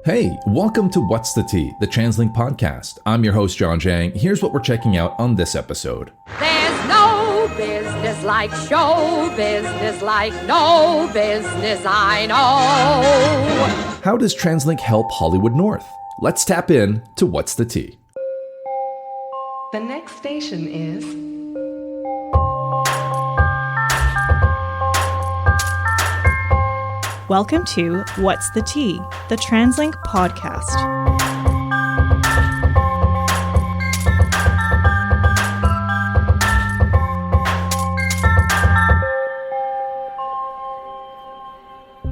Hey, welcome to What's the Tea, the TransLink podcast. I'm your host, John Jang. Here's what we're checking out on this episode. There's no business like show business, like no business I know. How does TransLink help Hollywood North? Let's tap in to What's the Tea. The next station is... Welcome to What's the Tea, the TransLink podcast.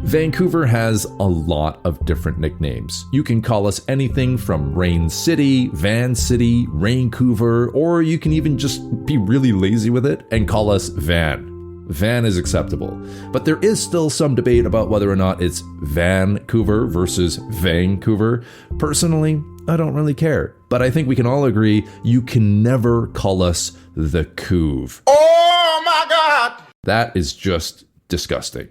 Vancouver has a lot of different nicknames. You can call us anything from Rain City, Van City, Raincouver, or you can even just be really lazy with it and call us Van. Van is acceptable, but there is still some debate about whether or not it's Vancouver versus Vancouver. Personally, I don't really care, but I think we can all agree you can never call us the Couve. Oh my God! That is just disgusting.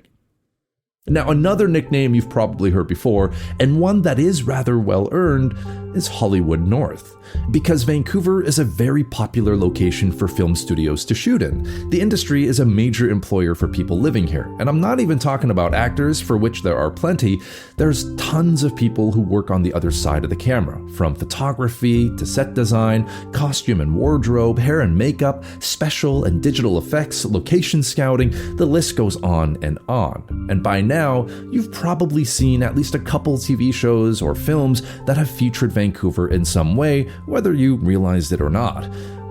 Now, another nickname you've probably heard before, and one that is rather well-earned, is Hollywood North. Because Vancouver is a very popular location for film studios to shoot in. The industry is a major employer for people living here. And I'm not even talking about actors, for which there are plenty. There's tons of people who work on the other side of the camera, from photography to set design, costume and wardrobe, hair and makeup, special and digital effects, location scouting, the list goes on. And by now, you've probably seen at least a couple TV shows or films that have featured Vancouver in some way, whether you realized it or not.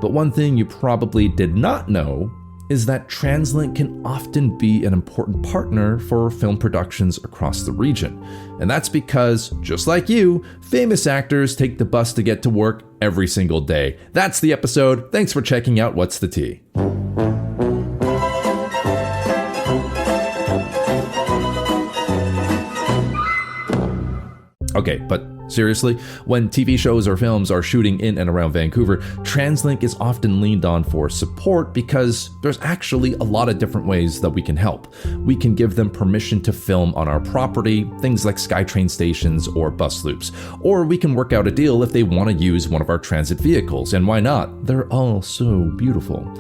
But one thing you probably did not know is that TransLink can often be an important partner for film productions across the region. And that's because, just like you, famous actors take the bus to get to work every single day. That's the episode. Thanks for checking out What's the Tea. Okay, but seriously, when TV shows or films are shooting in and around Vancouver, TransLink is often leaned on for support because there's actually a lot of different ways that we can help. We can give them permission to film on our property, things like SkyTrain stations or bus loops. Or we can work out a deal if they want to use one of our transit vehicles, and why not? They're all so beautiful.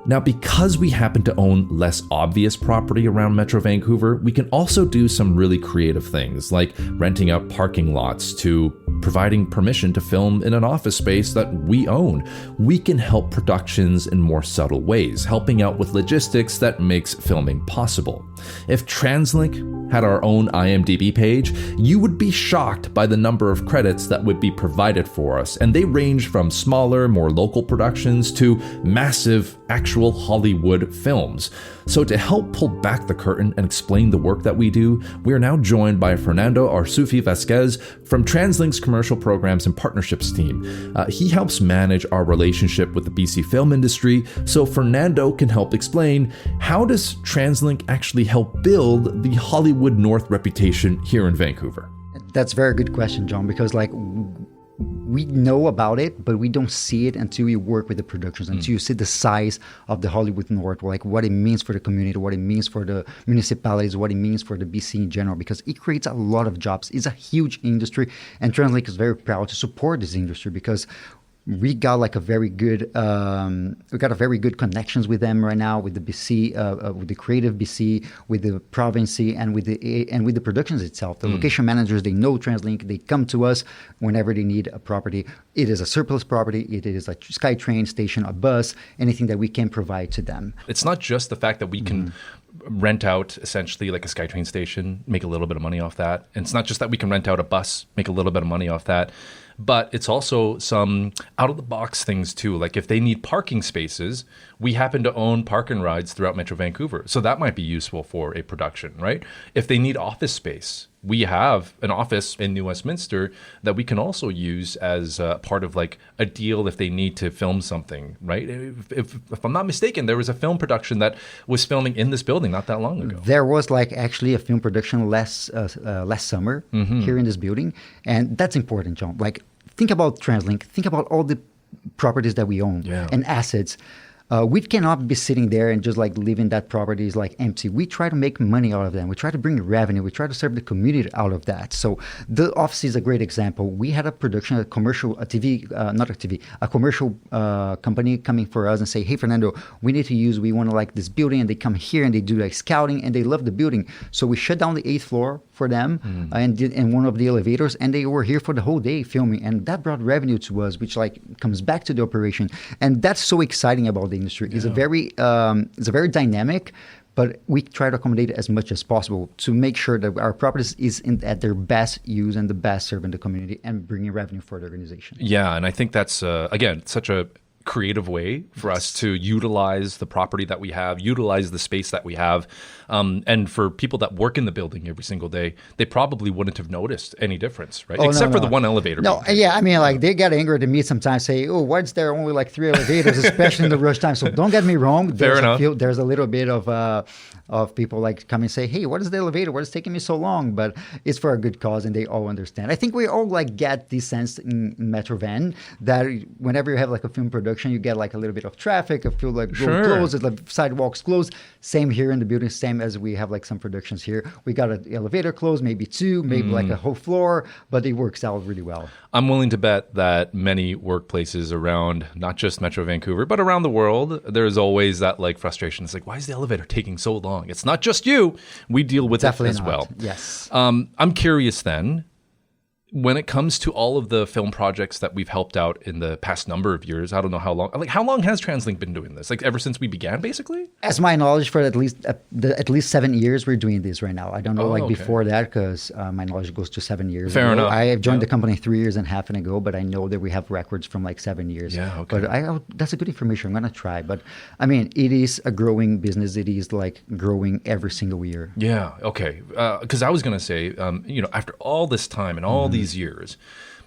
Now, because we happen to own less obvious property around Metro Vancouver, we can also do some really creative things, like renting out parking lots to providing permission to film in an office space that we own. We can help productions in more subtle ways, helping out with logistics that makes filming possible. If TransLink had our own IMDb page, you would be shocked by the number of credits that would be provided for us, and they range from smaller, more local productions to massive, actual Hollywood films. So to help pull back the curtain and explain the work that we do, we are now joined by Fernando Arsufi Vasquez from TransLink's commercial programs and partnerships team. He helps manage our relationship with the BC film industry, so Fernando can help explain, how does TransLink actually help build the Hollywood North reputation here in Vancouver? That's a very good question, John, because we know about it, but we don't see it until we work with the productions, until you see the size of the Hollywood North, like what it means for the community, what it means for the municipalities, what it means for the BC in general, because it creates a lot of jobs. It's a huge industry, and TransLink is very proud to support this industry because we got a very good connections with them right now, with the BC, with the creative BC, with the province, and with the productions itself. The location managers, they know TransLink. They come to us whenever they need a property. It is a surplus property. It is a SkyTrain station, a bus, anything that we can provide to them. It's not just the fact that we can rent out essentially like a SkyTrain station, make a little bit of money off that. And it's not just that we can rent out a bus, make a little bit of money off that. But it's also some out-of-the-box things too. Like if they need parking spaces, we happen to own park and rides throughout Metro Vancouver. So that might be useful for a production, right? If they need office space, we have an office in New Westminster that we can also use as part of like a deal if they need to film something, right? If I'm not mistaken, there was a film production that was filming in this building not that long ago. There was actually a film production last summer here in this building. And that's important, John. Think about TransLink. Think about all the properties that we own and assets. We cannot be sitting there and just like leaving that properties like empty. We try to make money out of them. We try to bring revenue. We try to serve the community out of that. So the office is a great example. We had a production, a commercial, a commercial company coming for us and say, hey, Fernando, we want to like this building, and they come here and they do like scouting and they love the building. So we shut down the 8th floor for them and one of the elevators, and they were here for the whole day filming, and that brought revenue to us, which like comes back to the operation. And that's so exciting about the industry. It's a very dynamic, but we try to accommodate as much as possible to make sure that our properties is at their best use and the best serving the community and bringing revenue for the organization. Yeah, and I think that's again such a creative way for us to utilize the property that we have, utilize the space that we have. And for people that work in the building every single day, they probably wouldn't have noticed any difference, right? Except for the one elevator. No, yeah, I mean, like they get angry at me sometimes, say, oh, why is there only like 3 elevators, especially in the rush time? So don't get me wrong. There's a little bit of people like come and say, hey, what is the elevator? What is taking me so long? But it's for a good cause, and they all understand. I think we all like get this sense in Metro Van that whenever you have like a film production, you get like a little bit of traffic, I feel like road closed, like sidewalks closed. Same here in the building, same as we have like some productions here. We got an elevator closed, maybe 2, maybe like a whole floor, but it works out really well. I'm willing to bet that many workplaces around not just Metro Vancouver, but around the world, there's always that like frustration. It's like, why is the elevator taking so long? It's not just you. We deal with it as well. Yes. I'm curious then, when it comes to all of the film projects that we've helped out in the past number of years, I don't know how long. Like, how long has TransLink been doing this? Like, ever since we began, basically? As my knowledge, for at least 7 years, we're doing this right now. I don't know, before that, because my knowledge goes to 7 years. Fair enough. I joined the company 3 years and a half ago, but I know that we have records from like 7 years. Yeah, okay. But that's a good information. I'm going to try. But I mean, it is a growing business. It is like growing every single year. Yeah, okay. Because I was going to say, after all this time and all these years,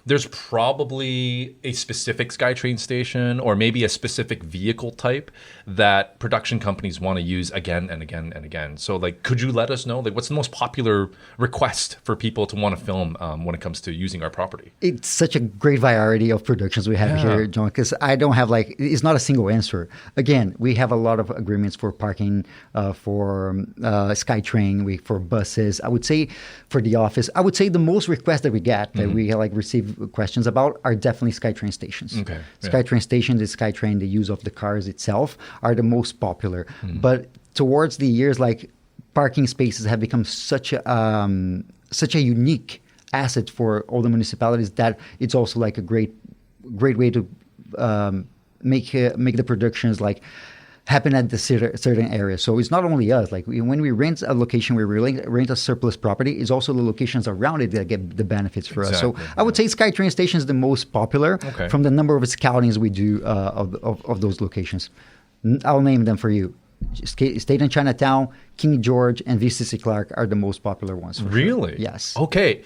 there's probably a specific SkyTrain station or maybe a specific vehicle type that production companies want to use again and again and again. So, like, could you let us know, like, what's the most popular request for people to want to film when it comes to using our property? It's such a great variety of productions we have here, John, because I don't have, like, it's not a single answer. Again, we have a lot of agreements for parking, for SkyTrain, for buses. I would say for the office, I would say the most requests that we get, that we, like, receive questions about are definitely SkyTrain stations. Okay. SkyTrain stations, the SkyTrain, the use of the cars itself are the most popular. But towards the years, like parking spaces have become such a unique asset for all the municipalities that it's also like a great way to make the productions like happen at the certain area. So it's not only us. Like when we rent a location, we rent a surplus property. It's also the locations around it that get the benefits for us. So I would say SkyTrain station is the most popular from the number of scoutings we do of those locations. I'll name them for you. Stadium Chinatown, King George, and VCC Clark are the most popular ones. Really? Sure. Yes. Okay.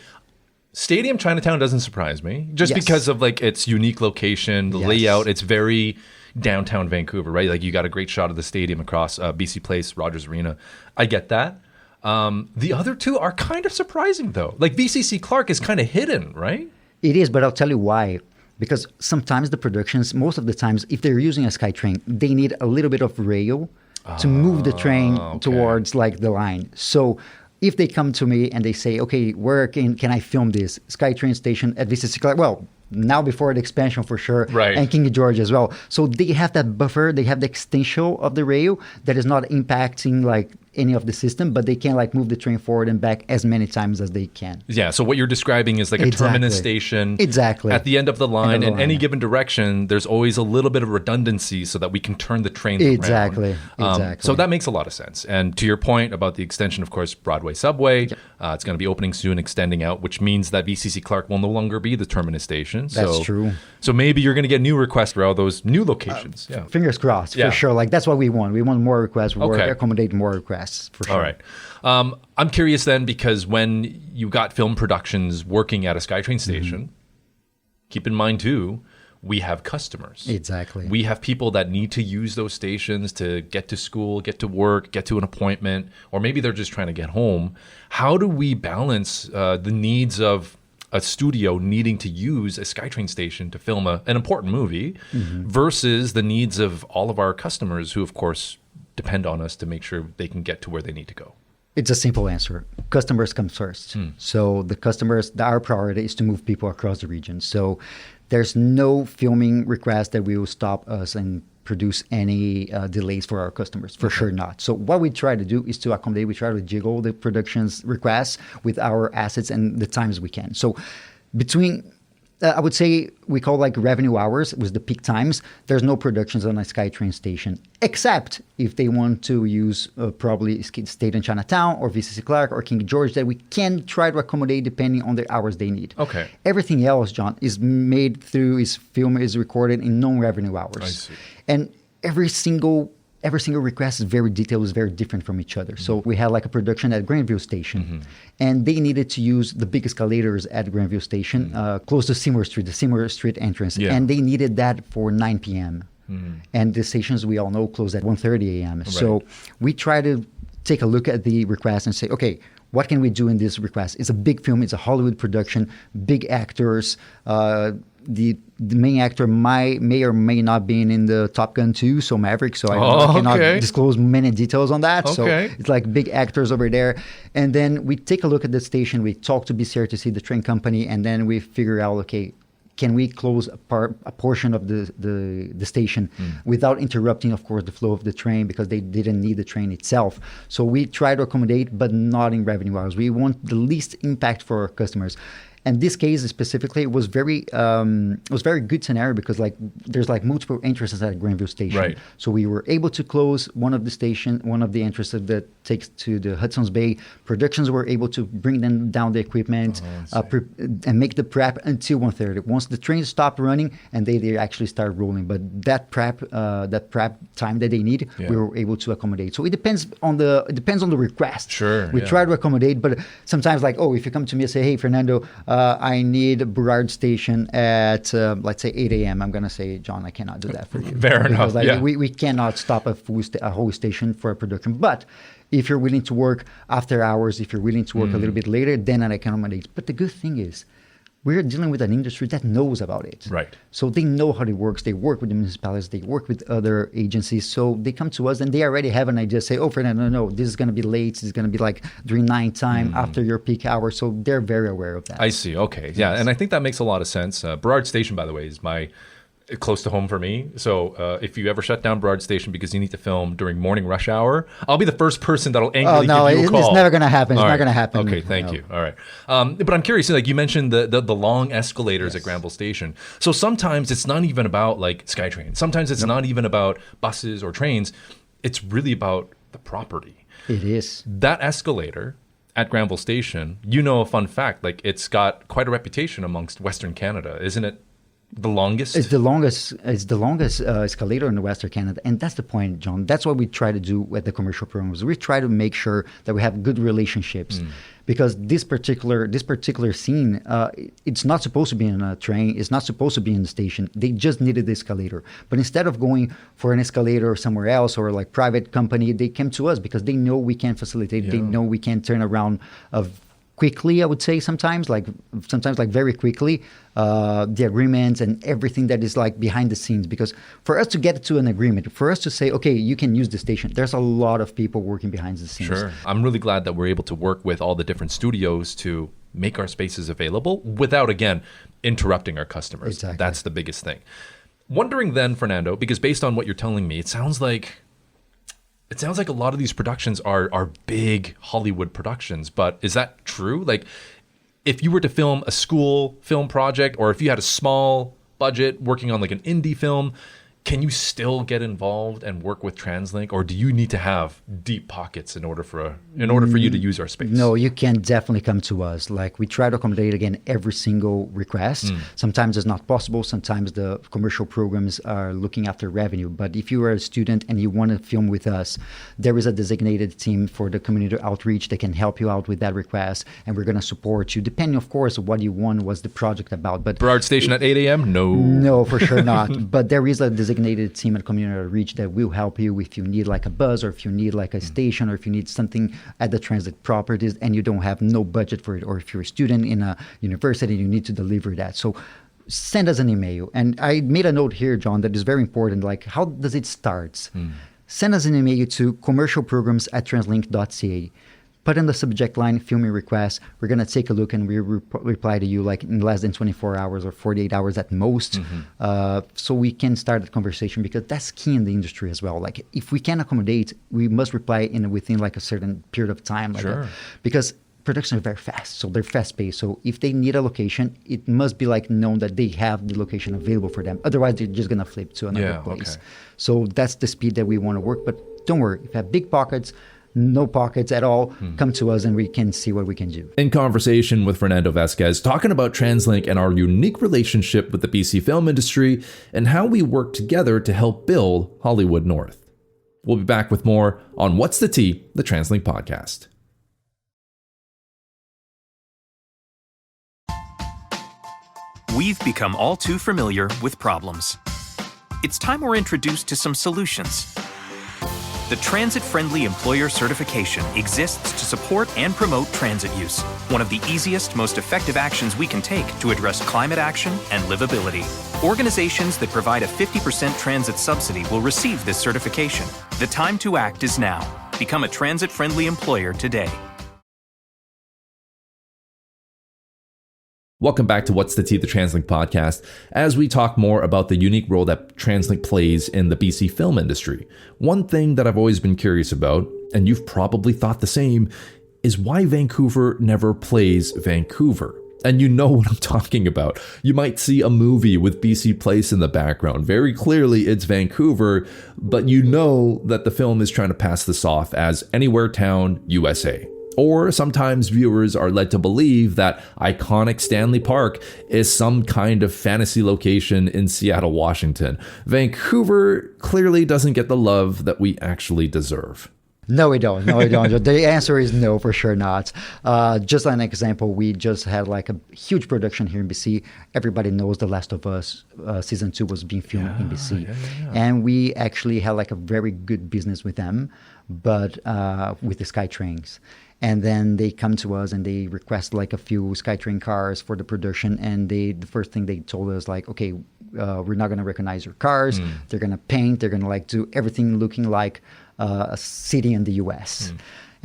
Stadium Chinatown doesn't surprise me, just because of like its unique location, the layout. It's very downtown Vancouver, right? Like you got a great shot of the stadium across BC Place, Rogers Arena. I get that. The other two are kind of surprising though. Like VCC Clark is kind of hidden, right? It is, but I'll tell you why. Because sometimes the productions, most of the times, if they're using a SkyTrain, they need a little bit of rail to move the train towards like the line. So if they come to me and they say, okay, where can I film this? SkyTrain station at VCC Clark. Well, now before the expansion for sure, right. And King George as well. So they have that buffer, they have the extension of the rail that is not impacting like any of the system, but they can like move the train forward and back as many times as they can. Yeah, so what you're describing is like a terminus station at the end of the line. In any given direction, there's always a little bit of redundancy so that we can turn the trains around. Exactly. So that makes a lot of sense. And to your point about the extension, of course, Broadway Subway, it's going to be opening soon, extending out, which means that VCC Clark will no longer be the terminus station. That's true. So maybe you're going to get new requests for all those new locations. Fingers crossed, for sure. Like that's what we want. We want more requests. We accommodate more requests. For sure. All right. I'm curious then, because when you got film productions working at a SkyTrain station, keep in mind too, we have customers. Exactly. We have people that need to use those stations to get to school, get to work, get to an appointment, or maybe they're just trying to get home. How do we balance the needs of a studio needing to use a SkyTrain station to film an important movie versus the needs of all of our customers who, of course, depend on us to make sure they can get to where they need to go? It's a simple answer. Customers come first. So the customers, our priority is to move people across the region. So there's no filming request that will stop us and produce any delays for our customers. For sure not. So what we try to do is to accommodate, we try to jiggle the production's requests with our assets and the times we can. So between I would say we call like revenue hours was the peak times. There's no productions on a SkyTrain station, except if they want to use probably State in Chinatown or VCC Clark or King George, that we can try to accommodate depending on the hours they need. Okay. Everything else, John, is made through, is film is recorded in non-revenue hours. I see. And every single request is very detailed, is very different from each other. So we had like a production at Grandview Station, and they needed to use the big escalators at Grandview Station, close to Seymour Street, the Seymour Street entrance, and they needed that for 9 p.m. And the stations, we all know, close at 1:30 a.m. Right. So we try to take a look at the request and say, okay, what can we do in this request? It's a big film. It's a Hollywood production, big actors. The main actor may or may not be in the Top Gun 2, so Maverick. So I cannot disclose many details on that. So it's like big actors over there. And then we take a look at the station. We talk to BCR to see the train company, and then we figure out, okay, can we close a portion of the station without interrupting, of course, the flow of the train, because they didn't need the train itself. So we try to accommodate, but not in revenue hours. We want the least impact for our customers. And this case specifically, it was very good scenario because like there's like multiple entrances at Grandview Station. Right. So we were able to close one of the entrances that takes to the Hudson's Bay. Productions were able to bring them down the equipment and make the prep until 1:30. Once the trains stopped running and they actually start rolling, but that prep time that they need, we were able to accommodate. So it depends on the request. Sure. We try to accommodate, but sometimes like, if you come to me and say, hey, Fernando, I need Burrard Station at, let's say, 8 a.m. I'm going to say, John, I cannot do that for you. Fair enough. Like, we cannot stop a whole station for a production. But if you're willing to work after hours, if you're willing to work a little bit later, then I can accommodate. But the good thing is, we're dealing with an industry that knows about it. Right. So they know how it works. They work with the municipalities. They work with other agencies. So they come to us and they already have an idea. Say, Fernando, no, this is going to be late. This is going to be like during night time after your peak hour. So they're very aware of that. I see. Okay. Yeah. And I think that makes a lot of sense. Burrard Station, by the way, is close to home for me. So if you ever shut down Burrard Station because you need to film during morning rush hour, I'll be the first person that'll angrily give you a call. It's never going to happen. It's not going to happen. Okay, thank you. All right. But I'm curious, like you mentioned the long escalators at Granville Station. So sometimes it's not even about like SkyTrain. Sometimes it's not even about buses or trains. It's really about the property. It is. That escalator at Granville Station, a fun fact, like it's got quite a reputation amongst Western Canada, isn't it? The longest? It's the longest escalator in the Western Canada. And that's the point, John. That's what we try to do at the commercial programs. We try to make sure that we have good relationships. Because this particular scene, it's not supposed to be in a train. It's not supposed to be in the station. They just needed the escalator. But instead of going for an escalator somewhere else or like private company, they came to us because they know we can facilitate. They know we can turn around quickly, I would say sometimes like very quickly, the agreements and everything that is like behind the scenes. Because for us to get to an agreement, for us to say, okay, you can use the station, there's a lot of people working behind the scenes. Sure. I'm really glad that we're able to work with all the different studios to make our spaces available without, again, interrupting our customers. Exactly. That's the biggest thing. Wondering then, Fernando, because based on what you're telling me, it sounds like a lot of these productions are big Hollywood productions, but is that true? Like, if you were to film a school film project, or if you had a small budget working on like an indie film, can you still get involved and work with TransLink, or do you need to have deep pockets in order for you to use our space? No, you can definitely come to us. Like, we try to accommodate again every single request. Sometimes it's not possible. Sometimes the commercial programs are looking after revenue. But if you are a student and you want to film with us, there is a designated team for the community outreach that can help you out with that request, and we're going to support you depending, of course, what you want was the project about. But Burrard Station at 8 a.m. No, for sure not. But there is a designated designated team at Community Outreach that will help you if you need like a bus, or if you need like a station, or if you need something at the transit properties and you don't have no budget for it, or if you're a student in a university, you need to deliver that. So send us an email. And I made a note here, John, that is very important. Like, how does it start? Send us an email to commercialprograms@translink.ca. Put in the subject line, filming request. We're going to take a look and we reply to you like in less than 24 hours or 48 hours at most. So we can start the conversation, because that's key in the industry as well. Like, if we can accommodate, we must reply within like a certain period of time. Like Sure. Because production is very fast. So they're fast paced. So if they need a location, it must be like known that they have the location available for them. Otherwise, they're just going to flip to another place. Okay. So that's the speed that we want to work. But don't worry, if you have big pockets, no pockets at all, come to us and we can see what we can do. In conversation with Fernando Vasquez, talking about TransLink and our unique relationship with the BC film industry and how we work together to help build Hollywood North. We'll be back with more on What's the Tea, the TransLink podcast. We've become all too familiar with problems. It's time we're introduced to some solutions. The Transit-Friendly Employer Certification exists to support and promote transit use, one of the easiest, most effective actions we can take to address climate action and livability. Organizations that provide a 50% transit subsidy will receive this certification. The time to act is now. Become a transit-friendly employer today. Welcome back to What's the Tea, the TransLink podcast, as we talk more about the unique role that TransLink plays in the BC film industry. One thing that I've always been curious about, and you've probably thought the same, is why Vancouver never plays Vancouver. And you know what I'm talking about. You might see a movie with BC Place in the background. Very clearly it's Vancouver, but you know that the film is trying to pass this off as Anywhere Town, USA. Or sometimes viewers are led to believe that iconic Stanley Park is some kind of fantasy location in Seattle, Washington. Vancouver clearly doesn't get the love that we actually deserve. No, we don't. No, we don't. The answer is no, for sure not. Just an example, we just had like a huge production here in BC. Everybody knows The Last of Us season 2 was being filmed in BC. And we actually had like a very good business with them, but with the SkyTrains. And then they come to us and they request like a few SkyTrain cars for the production. And the first thing they told us, like, okay, we're not going to recognize your cars. They're going to paint. They're going to like do everything looking like a city in the US.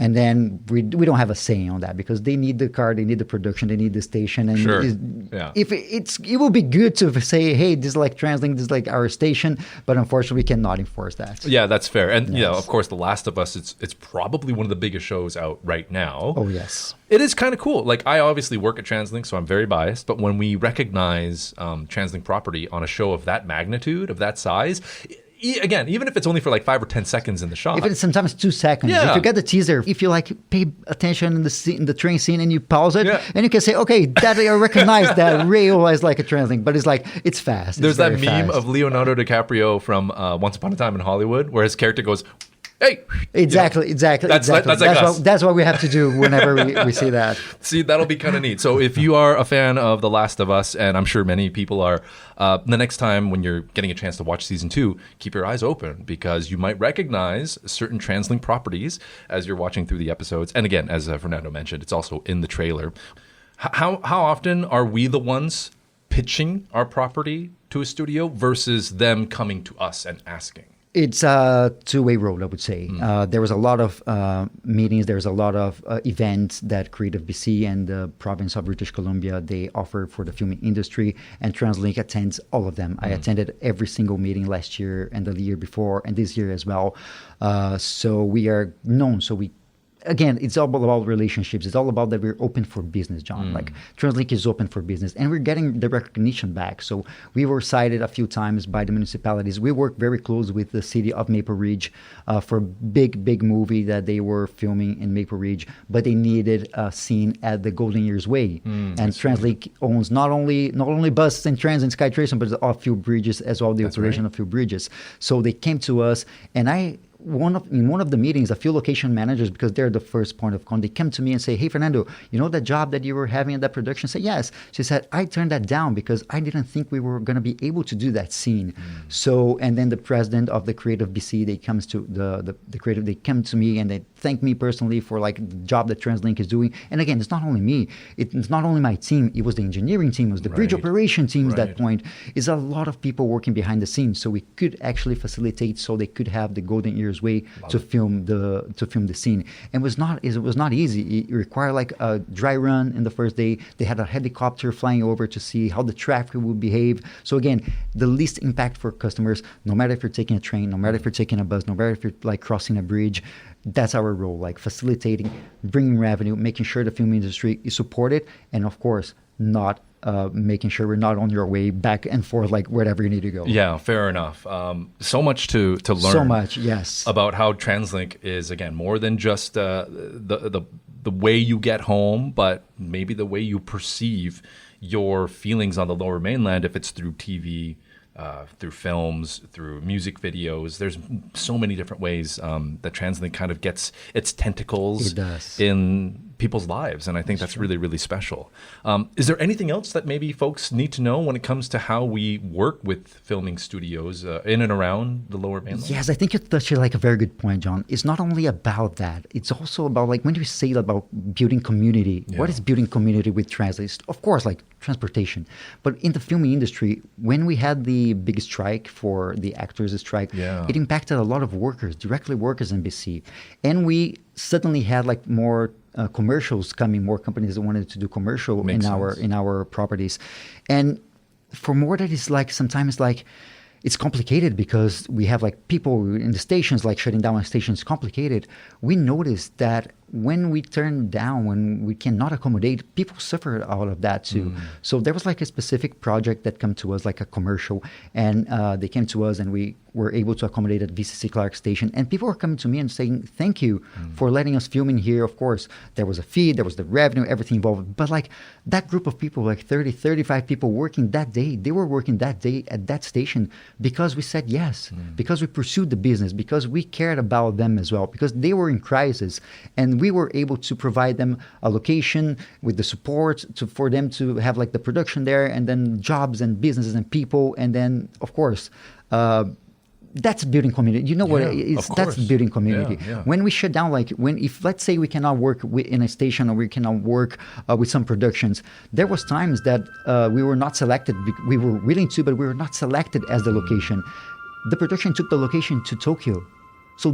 And then we don't have a say on that, because they need the car, they need the production, they need the station. And it will be good to say, hey, this is like TransLink, this is like our station, but unfortunately we cannot enforce that. Yeah, that's fair. And you know, of course, The Last of Us, it's probably one of the biggest shows out right now. Oh, yes. It is kind of cool. Like, I obviously work at TransLink, so I'm very biased. But when we recognize TransLink property on a show of that magnitude, of that size, again, even if it's only for like 5 or 10 seconds in the shot. Even sometimes 2 seconds. If you get the teaser, if you like pay attention in the train scene and you pause it, and you can say, okay, that I recognize that rail as like a TransLink, but it's like, it's fast. There's that meme of Leonardo DiCaprio from Once Upon a Time in Hollywood, where his character goes, hey! Exactly. That's like us. That's what we have to do whenever we see that. See, that'll be kind of neat. So if you are a fan of The Last of Us, and I'm sure many people are, the next time when you're getting a chance to watch season 2, keep your eyes open, because you might recognize certain TransLink properties as you're watching through the episodes. And again, as Fernando mentioned, it's also in the trailer. How often are we the ones pitching our property to a studio versus them coming to us and asking? It's a two-way road, I would say. There was a lot of meetings. There's a lot of events that Creative BC and the province of British Columbia, they offer for the film industry, and TransLink attends all of them. I attended every single meeting last year and the year before and this year as well. So we are known. So again, it's all about relationships. It's all about that we're open for business, John. Like, TransLink is open for business, and we're getting the recognition back. So we were cited a few times by the municipalities. We work very close with the city of Maple Ridge for a big movie that they were filming in Maple Ridge, but they needed a scene at the Golden Years Way. And TransLink owns not only buses and trains and SkyTrain, but a few bridges as well, the operation of few bridges. So they came to us, and in one of the meetings, a few location managers, because they're the first point of contact, they come to me and say, "Hey, Fernando, you know that job that you were having at that production?" I said, "Yes." She said, "I turned that down because I didn't think we were going to be able to do that scene." So, and then the president of the Creative BC, they come to me and they thank me personally for like the job that TransLink is doing. And again, it's not only me, it's not only my team, it was the engineering team, it was the bridge operation team at that point. It's a lot of people working behind the scenes, so we could actually facilitate so they could have the golden ears way to film the scene. And it was not easy. It required like a dry run in the first day. They had a helicopter flying over to see how the traffic would behave. So again, the least impact for customers, no matter if you're taking a train, no matter if you're taking a bus, no matter if you're like crossing a bridge, that's our role, like facilitating, bringing revenue, making sure the film industry is supported, and of course, not making sure we're not on your way back and forth, like wherever you need to go. Yeah, fair enough. So much to learn. So much, yes. About how TransLink is, again, more than just the way you get home, but maybe the way you perceive your feelings on the Lower Mainland, if it's through TV, through films, through music videos. There's so many different ways that TransLink kind of gets its tentacles in people's lives, and I think that's really, really special. Is there anything else that maybe folks need to know when it comes to how we work with filming studios in and around the Lower Mainland? Yes, I think you touched like a very good point, John. It's not only about that. It's also about like when you say about building community, what is building community with TransLink? Of course, like transportation. But in the filming industry, when we had the big strike for the actors' strike, it impacted a lot of workers, directly workers in BC. And we suddenly had like more commercials coming, more companies that wanted to do commercial in our properties. And for more that is like sometimes like it's complicated because we have like people in the stations, like shutting down a station is complicated. We noticed that when we turn down, when we cannot accommodate, people suffer out of that too. So there was like a specific project that came to us, like a commercial, and they came to us and we were able to accommodate at VCC Clark Station. And people were coming to me and saying, thank you for letting us film in here. Of course, there was a fee, there was the revenue, everything involved. But like that group of people, like 30, 35 people working that day, they were working that day at that station because we said yes, because we pursued the business, because we cared about them as well, because they were in crisis. And we were able to provide them a location with the support for them to have like the production there, and then jobs and businesses and people. And then, of course, that's building community. You know what? That's building community. When we shut down, like if let's say we cannot work in a station or we cannot work with some productions, there was times that we were not selected. We were willing to, but we were not selected as the location. The production took the location to Tokyo. So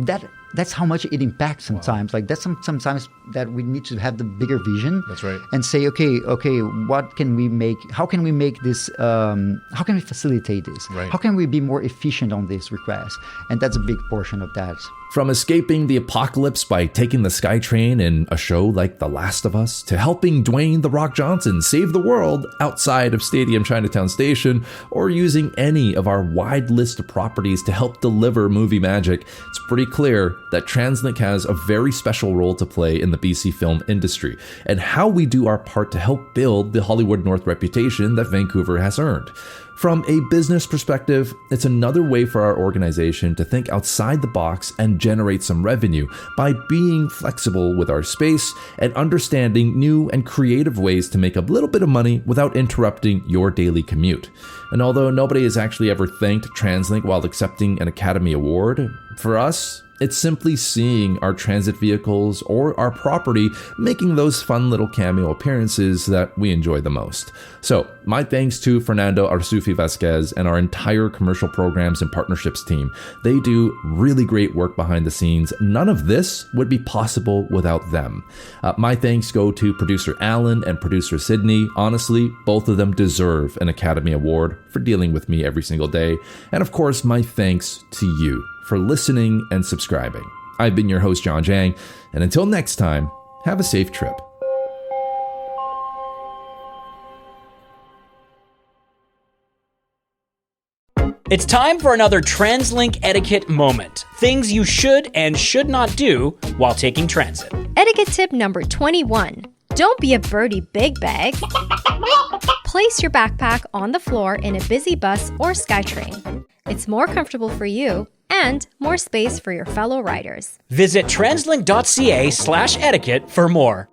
that's how much it impacts sometimes. Like that's sometimes that we need to have the bigger vision. That's right. And say, okay, what can we make? How can we make this? How can we facilitate this? Right. How can we be more efficient on this request? And that's a big portion of that. From escaping the apocalypse by taking the SkyTrain in a show like The Last of Us, to helping Dwayne "The Rock" Johnson save the world outside of Stadium Chinatown Station, or using any of our wide list of properties to help deliver movie magic, it's pretty clear that TransLink has a very special role to play in the BC film industry, and how we do our part to help build the Hollywood North reputation that Vancouver has earned. From a business perspective, it's another way for our organization to think outside the box and generate some revenue by being flexible with our space and understanding new and creative ways to make a little bit of money without interrupting your daily commute. And although nobody has actually ever thanked TransLink while accepting an Academy Award, for us, it's simply seeing our transit vehicles or our property making those fun little cameo appearances that we enjoy the most. So, my thanks to Fernando Arsufi Vasquez and our entire commercial programs and partnerships team. They do really great work behind the scenes. None of this would be possible without them. My thanks go to producer Alan and producer Sydney. Honestly, both of them deserve an Academy Award for dealing with me every single day. And of course, my thanks to you for listening and subscribing. I've been your host, John Jang, and until next time, have a safe trip. It's time for another TransLink etiquette moment. Things you should and should not do while taking transit. Etiquette tip number 21. Don't be a birdie big bag. Place your backpack on the floor in a busy bus or SkyTrain. It's more comfortable for you and more space for your fellow riders. Visit translink.ca/etiquette for more.